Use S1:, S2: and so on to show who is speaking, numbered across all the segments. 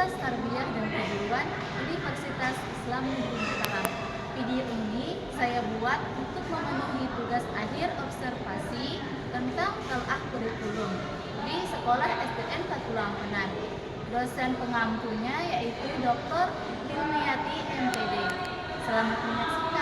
S1: Fakultas Tarbiyah dan Keguruan Universitas Islam Negeri Mataram. Video ini saya buat untuk memenuhi tugas akhir observasi tentang telah kurikulum di Sekolah SDN Katulampa. Dosen pengampunya yaitu Dr. Hilmiati MPD. Selamat menyaksikan.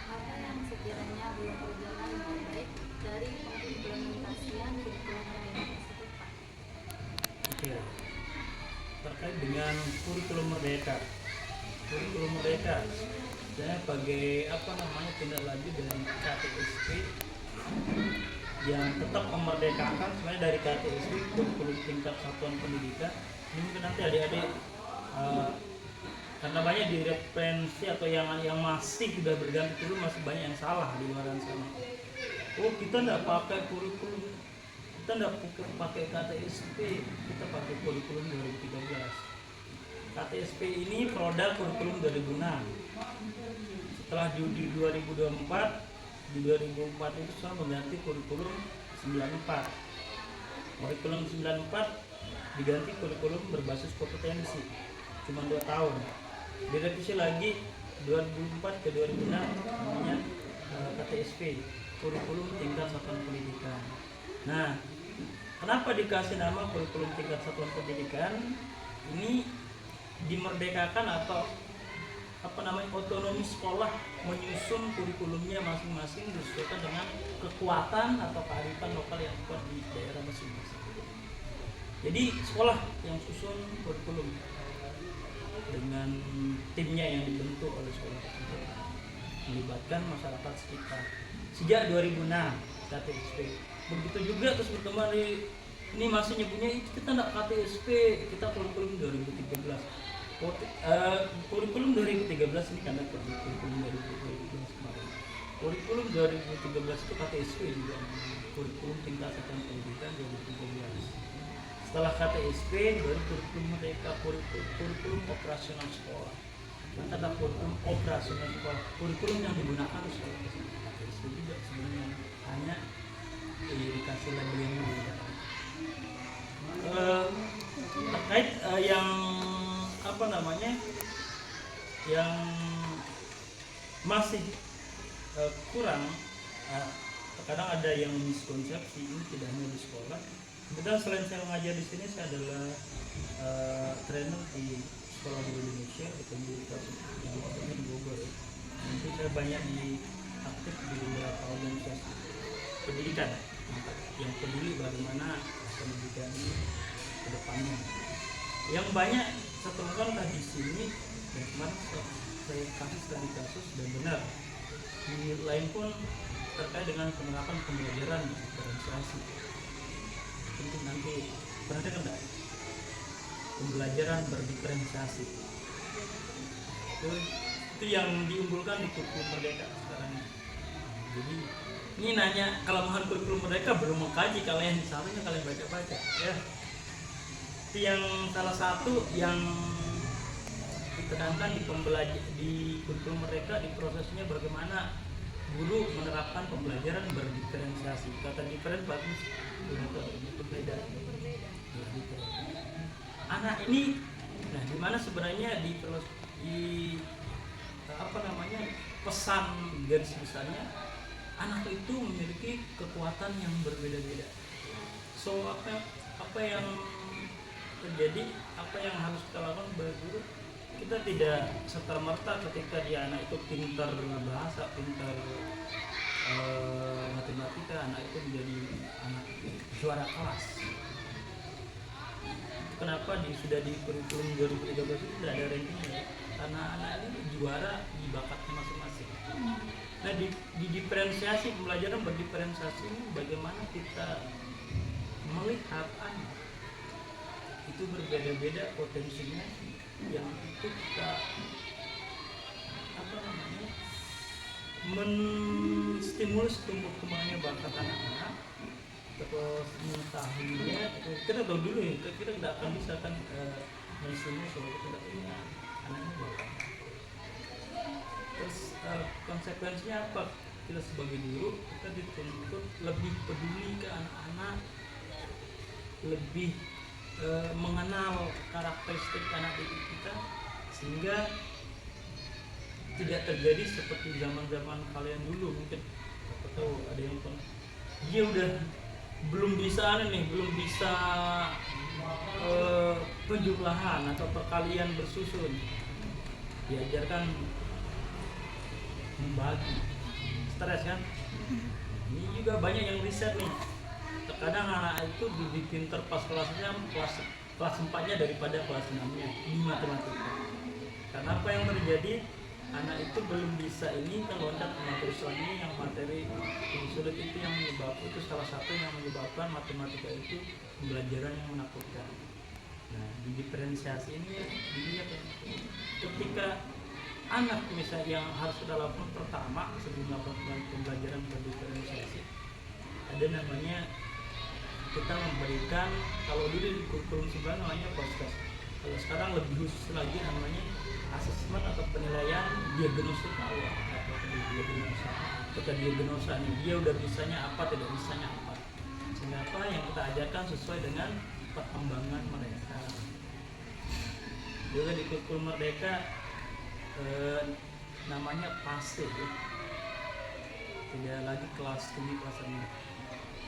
S1: Apa yang sekiranya belum berjalan dengan baik dari pengimplementasian kurikulum tersebut, Pak?
S2: Oke, terkait dengan kurikulum merdeka. Kurikulum merdeka saya sebagai tindak lanjut dari KTSP yang tetap memerdekakan sebenarnya dari KTSP kurikulum tingkat satuan pendidikan. Ini mungkin nanti adik-adik karena banyak di referensi atau yang masih sudah berganti kurikulum, masih banyak yang salah di luar sana. Oh, kita tidak pakai kurikulum, kita tidak pakai KTSP, kita pakai kurikulum 2013. KTSP ini produk kurikulum 2006. Setelah di 2024, di 2004 itu saya mengganti kurikulum 94. Kurikulum 94 diganti kurikulum berbasis kompetensi, cuma 2 tahun. Direvisi lagi 2004 ke 2006 namanya KTSP, kurikulum tingkat satuan pendidikan. Nah, kenapa dikasih nama kurikulum tingkat satuan pendidikan? Ini dimerdekakan atau otonomi sekolah menyusun kurikulumnya masing-masing disesuaikan dengan kekuatan atau kearifan lokal yang kuat di daerah masing-masing. Jadi sekolah yang susun kurikulum dengan timnya yang dibentuk oleh sekolah tersebut, melibatkan masyarakat sekitar sejak 2006 KTSP. Begitu juga terus berkembang ini masih nyebutnya itu kita tidak KTSP, kita kurikulum 2013. Kurikulum 2013 ini karena kurikulum 2013 kemarin. Kurikulum 2013 itu KTSP juga, kurikulum tingkat satuan pendidikan 2013. Setelah KTSP baru kurikulum merdeka, kurikulum operasional sekolah. Kita ada kurikulum operasional sekolah, kurikulum yang digunakan di sekolah. KTSP juga sebenarnya hanya dikasih label yang berbeda. Terkait yang yang masih kurang, terkadang ada yang miskonsepsi ini tidak hanya di sekolah. Kemudian selain saya mengajar di sini, saya adalah trainer di sekolah di Indonesia, di Universitas di Bogor. Nanti saya banyak aktif di beberapa organisasi pendidikan yang peduli bagaimana pendidikan ini ke depannya. Yang banyak saya temukan di sini, dan kemarin saya kasih studi kasus dan benar. Di lain pun terkait dengan penerapan pembelajaran diferensiasi. Mungkin nanti perhatikan enggak? Pembelajaran berdiferensiasi. Itu yang diunggulkan di kurikulum merdeka sekarang. Jadi ini nanya kelemahan kurikulum merdeka belum mengkaji, kalian seharusnya kalian baca-baca ya. Itu yang salah satu yang ditekankan di kurikulum mereka, di prosesnya bagaimana guru menerapkan pembelajaran berdiferensiasi. Kata diferen bagus, berbeda. Anak ini, nah dimana sebenarnya pesan garis besarnya, anak itu memiliki kekuatan yang berbeda-beda. So apa yang terjadi, apa yang harus kita lakukan sebagai guru, kita tidak serta-merta ketika dia anak itu pintar bahasa, pintar matematika, anak itu menjadi anak juara kelas. Kenapa sudah di kurikulum 2013 itu tidak ada rankingnya? Karena anak ini juara di bakatnya masing-masing. Nah, di diferensiasi, pembelajaran berdiferensiasi ini bagaimana kita melihat anak itu berbeda-beda potensinya, yang itu kita apa namanya menstimulus tumbuh kembangnya bakat anak-anak, terus mengetahuinya. Kita tahu dulu ya, kita tidak akan bisa kan menstimulus kalau kita tidak punya anaknya bakat. Terus konsekuensinya apa? Kita sebagai guru kita dituntut lebih peduli ke anak-anak, lebih mengenal karakteristik anak didik kita, sehingga tidak terjadi seperti zaman-zaman kalian dulu. Mungkin apa tahu ada yang dia udah belum bisa belum bisa penjumlahan atau perkalian bersusun, diajarkan membagi, stres kan. Ini juga banyak yang riset nih, terkadang anak itu lebih pintar pas kelasnya kelas 4-nya daripada kelas 6-nya di matematika. Karena apa yang terjadi, anak itu belum bisa ini kan loncat ke materi selanjutnya, yang materi yang sulit itu yang menyebabkan, itu salah satu yang menyebabkan matematika itu pembelajaran yang menakutkan. Nah, di diferensiasi ini dilihat ya, ketika anak misalnya yang harus kita lakukan pertama sebelum melakukan pembelajaran berdiferensiasi, ada namanya kita memberikan, kalau dulu di kurikulum sebelumnya namanya podcast, kalau sekarang lebih khusus lagi namanya asesmen atau penilaian diagnostik awal atau diagnosa. Ketika diagnosa nih, dia udah bisanya apa, tidak bisanya apa, sehingga apa yang kita ajarkan sesuai dengan perkembangan mereka. Juga di kurikulum Merdeka namanya PASE ya. Tidak lagi kelas tinggi, kelas rendah.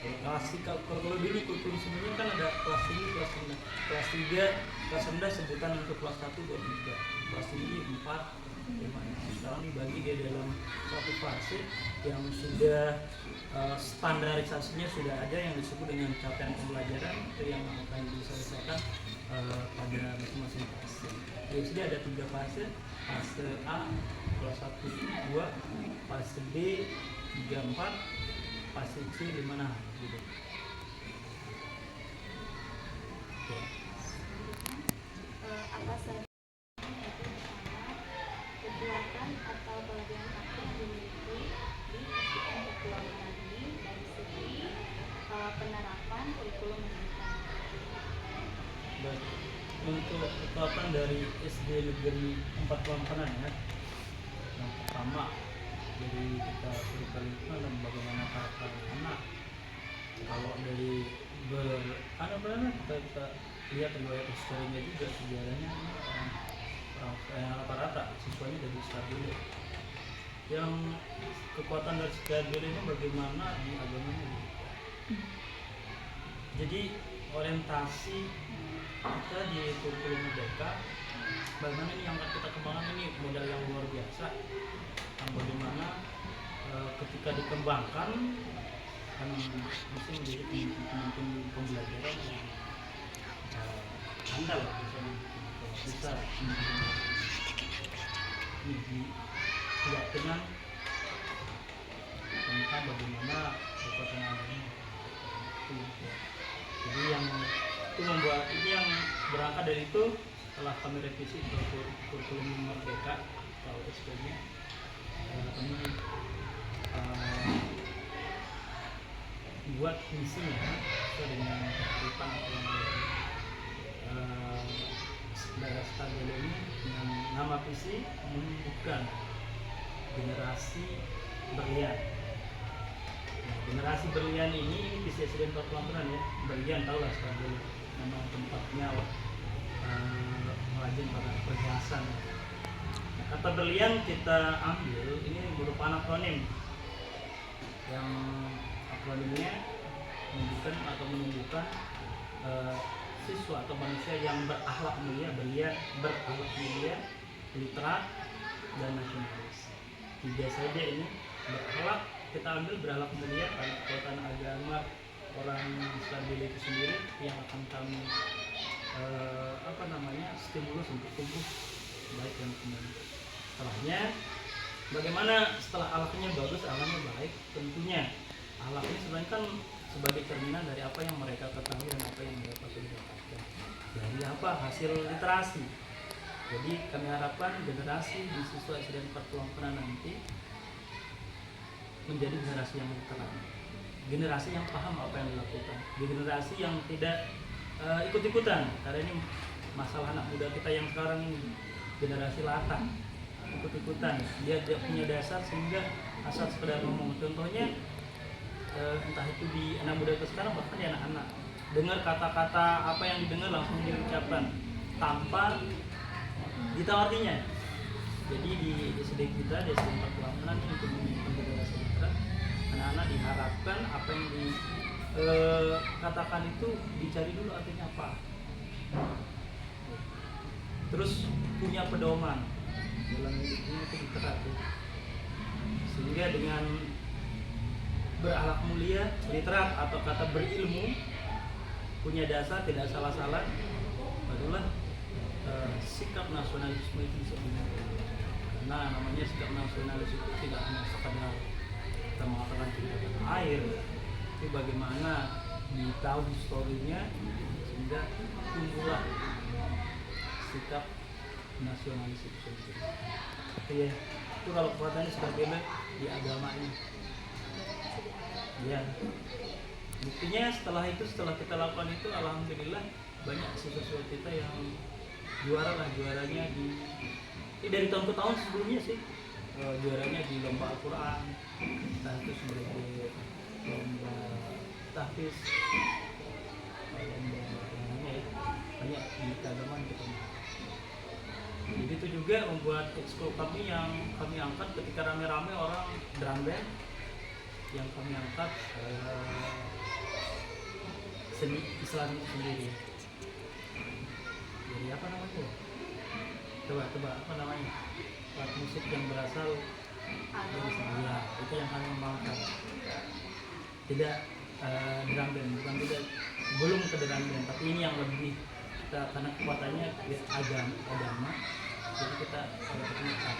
S2: Kalau dulu kurikulum sebelumnya kan ada kelas tinggi, kelas rendah. Kelas 3, kelas rendah sebutan untuk kelas 1, 2, 3. Kelas tinggi 4, 5. Sekarang dibagi dia dalam satu fase yang sudah standarisasinya sudah ada, yang disebut dengan capaian pembelajaran, itu yang akan diselesaikan pada masing-masing fase. Jadi ada 3 fase. Fase A kelas 1, 2, fase B 3, 4, fase C 5, gitu.
S1: Apa saja kekuatan atau kelebihan apa yang dimiliki di SDN Kepulauan ini dari segi penerapan kurikulum pendidikan?
S2: Baik, untuk kekuatan dari SD Negeri 4 Pelampanan ya, yang pertama dari kita kurikulum bagaimana karakter anak. Kalau dari kita lihat riwayat historinya juga, sejarahnya orang rata-rata siswanya dari stabil. Yang kekuatan dari stabil ini bagaimana di agamanya. Jadi orientasi kita di kurikulum Merdeka, bagaimana ini yang kita kembangkan, ini modal yang luar biasa, yang bagaimana ketika dikembangkan kan mesti menjadi pemimpin pembelajaran yang andal, bisa keyakinan tentang bagaimana kekuatan agama. Jadi yang itu membuat ini, yang berangkat dari itu setelah kami revisi kurikulum Merdeka atau SP-nya, kami buat misinya sesuai dengan kehidupan yang daerah stabil ini, dengan nama visi menumbuhkan generasi berlian. Nah, generasi berlian ini visi SDN Pelampanan ya, berlian tahu lah stabil, nama tempatnya melajeng pada perhiasan. Nah, kata berlian kita ambil ini berupa akronim, yang akronimnya menunjukkan siswa atau manusia yang berakhlak mulia, berakhlak mulia, literat, dan nasionalis. 3 saja ini. Berakhlak kita ambil berakhlak mulia karena kekuatan agama orang stabil itu sendiri yang akan kami stimulus untuk tumbuh baik dan kembali. Setelahnya, bagaimana setelah akhlaknya bagus, akhlaknya baik, tentunya akhlak ini sebenarnya kan sebagai cerminan dari apa yang mereka ketahui dan apa yang mereka sudah dapatkan dari apa hasil literasi. Jadi kami harapkan generasi di siswa SD 4 nanti menjadi generasi yang literat, generasi yang paham apa yang dilakukan, generasi yang tidak ikut-ikutan, karena ini masalah anak muda kita yang sekarang ini generasi latah, ikut-ikutan, dia tidak punya dasar sehingga asal sekedar ngomong. Contohnya entah itu di anak muda ke sekarang, bahkan di anak-anak dengar kata-kata apa yang didengar langsung diucapkan tanpa ditahu artinya. Jadi di SD kita, di SD 4 ini untuk menunjukkan generasi literat, anak-anak diharapkan apa yang dikatakan itu dicari dulu artinya apa, terus punya pedoman dalam hidupnya itu literat ya. Sehingga dengan berakhlak mulia, literat atau kata berilmu, punya dasar, tidak salah-salah, barulah sikap nasionalisme itu bisa dibentuk. Karena namanya sikap nasionalis itu tidak hanya sekadar kita mengatakan cinta tanah air, tapi bagaimana ditahu historinya sehingga tumbuhlah sikap nasionalis itu sendiri. Iya, itu kalau kekuatannya sebagai di agamanya. Ya, buktinya setelah kita lakukan itu, alhamdulillah banyak siswa-siswa kita yang juaranya dari tahun ke tahun sebelumnya sih, juaranya di lomba Al-Quran, entah itu sebagai lomba tahfiz, lomba ya, banyak di keagamaan kita. Jadi itu juga membuat ekskul kami yang kami angkat ketika rame-rame orang drum band, yang kami angkat seni Islam sendiri. Jadi apa namanya? Coba apa namanya? Alat musik yang berasal dari Serbia, itu yang kami kembangkan. Tidak drum band, bukan tidak, belum ke drum band, tapi ini yang lebih kita, karena kekuatannya agama, jadi kita pertemukan.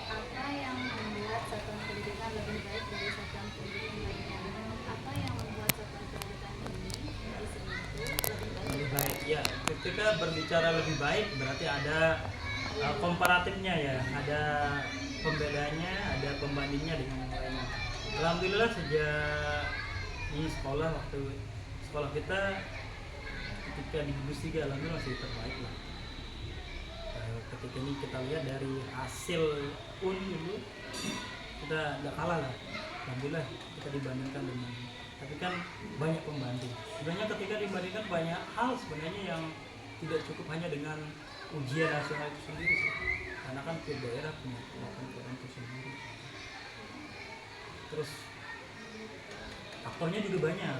S1: Apa yang membuat satuan pendidikan lebih baik dari satuan pendidikan lainnya? Apa yang membuat satuan pendidikan ini di Sentul lebih baik?
S2: Ya, ketika berbicara lebih baik berarti ada komparatifnya ya, ada pembedanya, ada pembandingnya dengan yang lainnya. Alhamdulillah sejak ini waktu sekolah kita ketika di gugus 3 alhamdulillah masih terbaik lah. Ketika ini kita lihat dari hasil pun dulu kita nggak kalah lah, alhamdulillah kita dibandingkan dengan, tapi kan banyak pembanding. Sebenarnya ketika dibandingkan banyak hal sebenarnya yang tidak cukup hanya dengan ujian nasional itu sendiri sih, karena kan tiap daerah punya kemampuan itu sendiri. Terus faktornya juga banyak.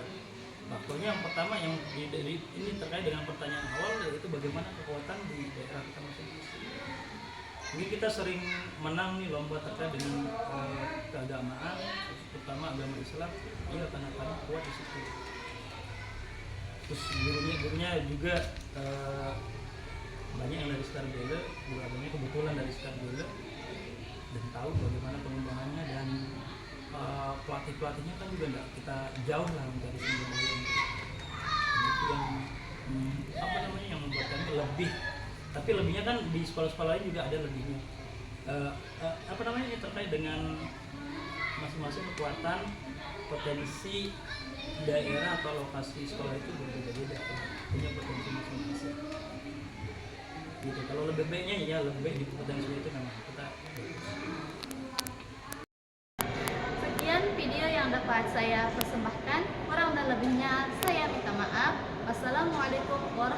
S2: Faktornya yang pertama yang ini terkait dengan pertanyaan awal, yaitu bagaimana kekuatan di daerah kita masing-masing. Ini kita sering menang nih lomba terkait dengan keagamaan, terutama agama Islam, iya karena kuat di situ. Terus gurunya juga banyak yang dari Star Bele, banyak kebetulan dari Star Bele, dan tahu bagaimana pengembangannya, dan pelatihnya kan juga enggak kita jauh lah dari sebelumnya. Itu yang yang membuat kami lebih, tapi lebihnya kan di sekolah-sekolah lain juga ada lebihnya. Ini terkait dengan masing-masing kekuatan potensi daerah atau lokasi sekolah itu berbeda-beda, punya potensi masing-masing. Gitu. Kalau lebih baiknya ya lebih baik di potensi itu memang kita.
S1: Sekian video yang dapat saya persembahkan. Kurang dan lebihnya saya minta maaf. Wassalamualaikum warahmatullahi wabarakatuh.